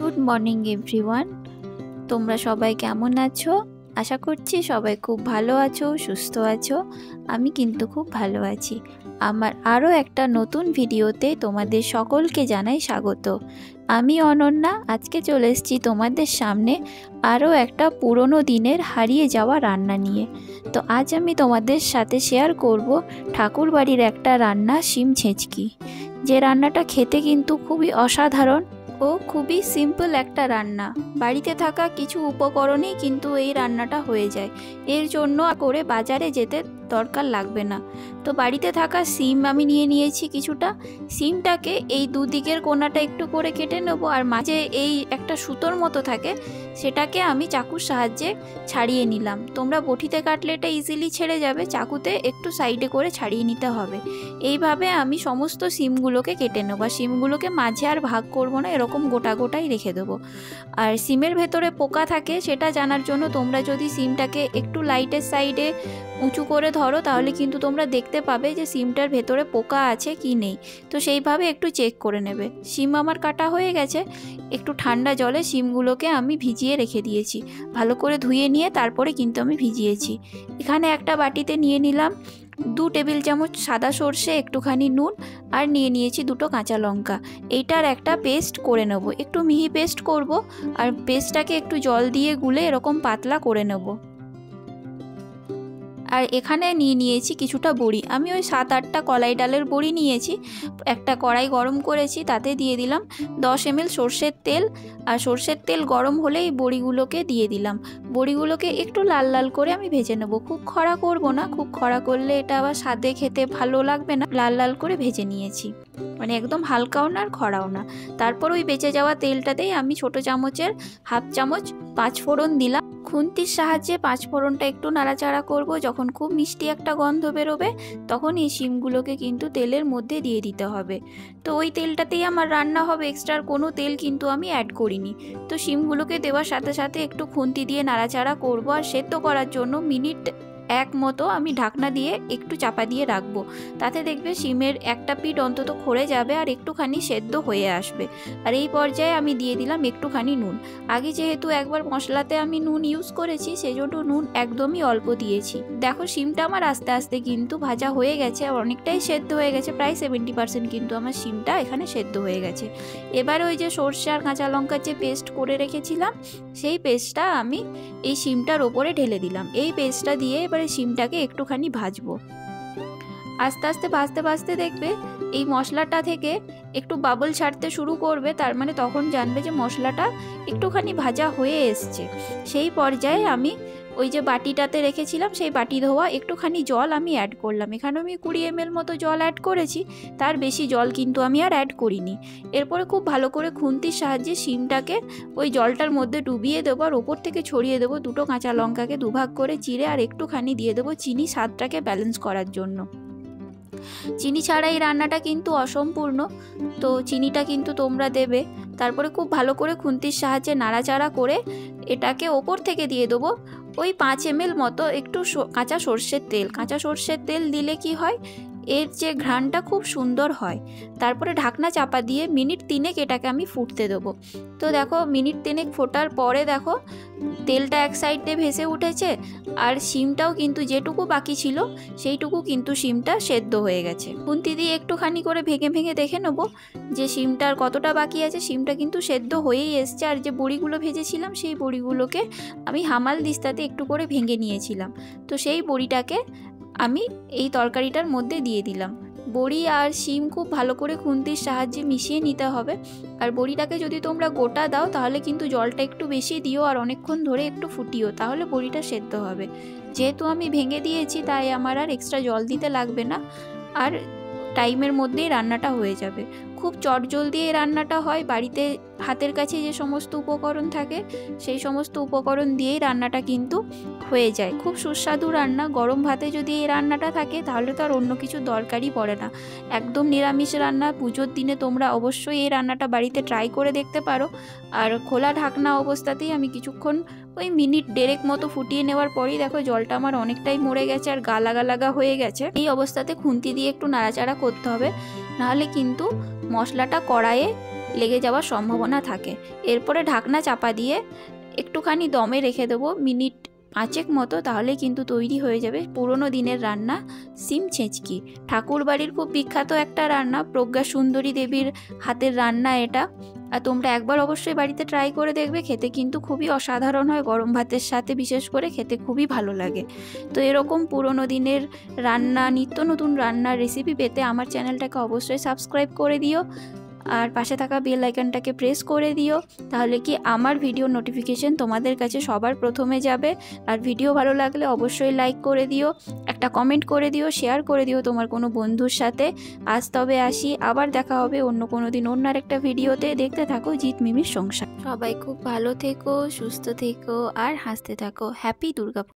Good morning everyone. তোমরা সবাই কেমন আছো? আশা করছি সবাই খুব ভালো আছো, সুস্থ আছো। আমি কিন্তু খুব ভালো আছি। আমার আরও একটা নতুন ভিডিওতে তোমাদের সকলকে জানাই স্বাগত। আমি অনন্যা। আজকে চলে এসেছি তোমাদের সামনে আরও একটা পুরনো দিনের হারিয়ে যাওয়া রান্না নিয়ে। তো আজ আমি তোমাদের সাথে শেয়ার করব ঠাকুরবাড়ির একটা রান্না, শিম ছেঁচকি। যে রান্নাটা খেতে কিন্তু খুবই অসাধারণ ও খুবই সিম্পল একটা রান্না। বাড়িতে থাকা কিছু উপকরণেই কিন্তু এই রান্নাটা হয়ে যায়। এর জন্য করে বাজারে যেতে দরকার লাগবে না। তো বাড়িতে থাকা সিম আমি নিয়ে নিয়েছি কিছুটা। সিমটাকে এই দুদিকের কোণাটা একটু করে কেটে নেবো, আর মাঝে এই একটা সুতোর মতো থাকে, সেটাকে আমি চাকুর সাহায্যে ছাড়িয়ে নিলাম। তোমরা বটিতে কাটলে এটা ইজিলি ছেড়ে যাবে, চাকুতে একটু সাইডে করে ছাড়িয়ে নিতে হবে। এইভাবে আমি সমস্ত সিমগুলোকে কেটে নেবো। আর সিমগুলোকে মাঝে আর ভাগ করবো না, এরকম গোটা গোটাই রেখে দেবো। আর সিমের ভেতরে পোকা থাকে সেটা জানার জন্য তোমরা যদি সিমটাকে একটু লাইটের সাইডে উঁচু করে ধরো, তাহলে কিন্তু তোমরা দেখতে পাবে যে সিমটার ভেতরে পোকা আছে কি নেই। তো সেইভাবে একটু চেক করে নেবে। সিম আমার কাটা হয়ে গেছে। একটু ঠান্ডা জলে সিমগুলোকে আমি ভিজিয়ে রেখে দিয়েছি। ভালো করে ধুয়ে নিয়ে তারপরে কিন্তু আমি ভিজিয়েছি। এখানে একটা বাটিতে নিয়ে নিলাম 2 টেবিল চামচ সাদা সর্ষে, একটুখানি নুন, আর নিয়ে নিয়েছি 2টো কাঁচা লঙ্কা। এইটার একটা পেস্ট করে নেব। একটু মিহি পেস্ট করব, আর পেস্টটাকে একটু জল দিয়ে গুলে এরকম পাতলা করে নেব। আর এখানে নিয়ে নিয়েছি কিছুটা বড়ি। আমি ওই 7-8টা কলাই ডালের বড়ি নিয়েছি। একটা কড়াই গরম করেছি, তাতে দিয়ে দিলাম 10 ml সর্ষের তেল। আর সর্ষের তেল গরম হলেই বড়িগুলোকে দিয়ে দিলাম। বড়িগুলোকে একটু লাল লাল করে আমি ভেজে নেব। খুব খড়া করব না, খুব খড়া করলে এটা আবার স্বাদে খেতে ভালো লাগবে না। লাল লাল করে ভেজে নিয়েছি, মানে একদম হালকাও না আর খড়াও না। তারপর ওই বেঁচে যাওয়া তেলটাতেই আমি ছোটো চামচের 1/2 চামচ 5 ফোড়ন দিলাম। খুন্তির সাহায্যে 5 ফোড়নটা একটু নাড়াচাড়া করব। যখন খুব মিষ্টি একটা গন্ধ বেরোবে, তখন এই শিমগুলোকে কিন্তু তেলের মধ্যে দিয়ে দিতে হবে। তো ওই তেলটাতেই আমার রান্না হবে, এক্সট্রা কোনো তেল কিন্তু আমি অ্যাড করিনি। তো শিমগুলোকে দেওয়ার সাথে সাথে একটু খুন্তি দিয়ে নাড়াচাড়া করব। আর সেদ্ধ করার জন্য মিনিট 1 মতো আমি ঢাকনা দিয়ে একটু চাপা দিয়ে রাখবো। তাতে দেখবে শিমের একটা পিঠ অন্তত খড়ে যাবে আর একটুখানি সেদ্ধ হয়ে আসবে। আর এই পর্যায়ে আমি দিয়ে দিলাম একটুখানি নুন। আগে যেহেতু একবার মশলাতে আমি নুন ইউজ করেছি, সেজন্য নুন একদমই অল্প দিয়েছি। দেখো শিমটা আমার আস্তে আস্তে কিন্তু ভাজা হয়ে গেছে, আর অনেকটাই সেদ্ধ হয়ে গেছে। প্রায় 70% কিন্তু আমার শিমটা এখানে সেদ্ধ হয়ে গেছে। এবার ওই যে সর্ষে আর কাঁচা লঙ্কার যে পেস্ট করে রেখেছিলাম, সেই পেস্টটা আমি এই শিমটার ওপরে ঢেলে দিলাম। এই পেস্টটা দিয়ে এবারে শিমটাকে একটুখানি ভাজবো। আস্তে আস্তে ভাজতে ভাজতে দেখবে এই মশলাটা থেকে একটু বাবল ছাড়তে শুরু করবে, তার মানে তখন জানবে যে মশলাটা একটুখানি ভাজা হয়ে এসছে। সেই পর্যায়ে আমি ওই যে বাটিটাতে রেখেছিলাম, সেই বাটি ধোয়া একটুখানি জল আমি অ্যাড করলাম। এখানে আমি 20 ml মতো জল অ্যাড করেছি, তার বেশি জল কিন্তু আমি আর অ্যাড করিনি। এরপরে খুব ভালো করে খুন্তির সাহায্যে শিমটাকে ওই জলটার মধ্যে ডুবিয়ে দেবো, আর ওপর থেকে ছড়িয়ে দেবো 2টো কাঁচা লঙ্কাকে দুভাগ করে চিড়ে, আর একটুখানি দিয়ে দেবো চিনি স্বাদটাকে ব্যালেন্স করার জন্য। চিনি ছাড়া এই রান্নাটা কিন্তু অসম্পূর্ণ, তো চিনিটা কিন্তু তোমরা দেবে। তারপরে খুব ভালো করে খুন্তির সাহায্যে নাড়াচাড়া করে এটাকে ওপর থেকে দিয়ে দেবো ওই 5 ml মতো একটু কাঁচা সর্ষের তেল। কাঁচা সর্ষের তেল দিলে কি হয়, এর যে ঘ্রাণটা খুব সুন্দর হয়। তারপরে ঢাকনা চাপা দিয়ে মিনিট 3 এটাকে আমি ফুটতে দেবো। তো দেখো মিনিট 3 ফোটার পরে দেখো তেলটা এক সাইড দিয়ে ভেসে উঠেছে, আর শিমটাও কিন্তু যেটুকু বাকি ছিল সেইটুকু কিন্তু শিমটা সেদ্ধ হয়ে গেছে। খুন্তি দিয়ে একটুখানি করে ভেঙে ভেঙে দেখে নেবো যে শিমটার কতটা বাকি আছে। শিমটা কিন্তু সেদ্ধ হয়েই এসছে। আর যে বড়িগুলো ভেজেছিলাম, সেই বড়িগুলোকে আমি হামাল দিস্তাতে একটু করে ভেঙে নিয়েছিলাম। তো সেই বড়িটাকে আমি এই তরকারিটার মধ্যে দিয়ে দিলাম। বড়ি আর শিম খুব ভালো করে খুন্তির সাহায্যে মিশিয়ে নিতে হবে। আর বড়িটাকে যদি তোমরা গোটা দাও, তাহলে কিন্তু জলটা একটু বেশি দিও আর অনেকক্ষণ ধরে একটু ফুটিও, তাহলে বড়িটা সেদ্ধ হবে। যেহেতু আমি ভেঙে দিয়েছি, তাই আমার আর এক্সট্রা জল দিতে লাগবে না, আর টাইমের মধ্যেই রান্নাটা হয়ে যাবে। খুব চটজলদি এই রান্নাটা হয়। বাড়িতে হাতের কাছে যে সমস্ত উপকরণ থাকে, সেই সমস্ত উপকরণ দিয়েই রান্নাটা কিন্তু হয়ে যায়। খুব সুস্বাদু রান্না। গরম ভাতে যদি এই রান্নাটা থাকে, তাহলে তো আর অন্য কিছু দরকারই পড়ে না। একদম নিরামিষ রান্না। পুজোর দিনে তোমরা অবশ্যই এই রান্নাটা বাড়িতে ট্রাই করে দেখতে পারো। আর খোলা ঢাকনা অবস্থাতেই আমি কিছুক্ষণ ওই মিনিট 1.5 মতো ফুটিয়ে নেওয়ার পরেই দেখো জলটা আমার অনেকটাই মরে গেছে আর গা লাগা লাগা হয়ে গেছে। এই অবস্থাতে খুন্তি দিয়ে একটু নাড়াচাড়া করতে হবে, নাহলে কিন্তু মশলাটা কড়াইয়ে লেগে যাওয়ার সম্ভাবনা থাকে। এরপরে ঢাকনা চাপা দিয়ে একটুখানি দমে রেখে দেবো মিনিট 5 মতো, তাহলে কিন্তু তৈরি হয়ে যাবে পুরনো দিনের রান্না সিম ছেঁচকি। ঠাকুর বাড়ির খুব বিখ্যাত একটা রান্না, প্রজ্ঞা সুন্দরী দেবীর হাতের রান্না এটা। আর তোমরা একবার অবশ্যই বাড়িতে ট্রাই করে দেখবে, খেতে কিন্তু খুবই অসাধারণ হয়, গরম ভাতের সাথে বিশেষ করে খেতে খুবই ভালো লাগে। তো এরকম পুরনো দিনের রান্না, নিত্য নতুন রান্নার রেসিপি পেতে আমার চ্যানেলটাকে অবশ্যই সাবস্ক্রাইব করে দিও, আর পাশে থাকা বেল আইকনটাকে প্রেস করে দিও, তাহলে কি আমার ভিডিও নোটিফিকেশন তোমাদের কাছে সবার প্রথমে যাবে। আর ভিডিও ভালো লাগলে অবশ্যই লাইক করে দিও, একটা কমেন্ট করে দিও, শেয়ার করে দিও তোমার কোনো বন্ধুর সাথে। আজ তবে আসি, আবার দেখা হবে অন্য কোনো দিন অন্য একটা ভিডিওতে। দেখতে থাকো জিৎ মিমির সংসার। সবাই খুব ভালো থেকো, সুস্থ থেকো আর হাসতে থাকো। হ্যাপি দুর্গা।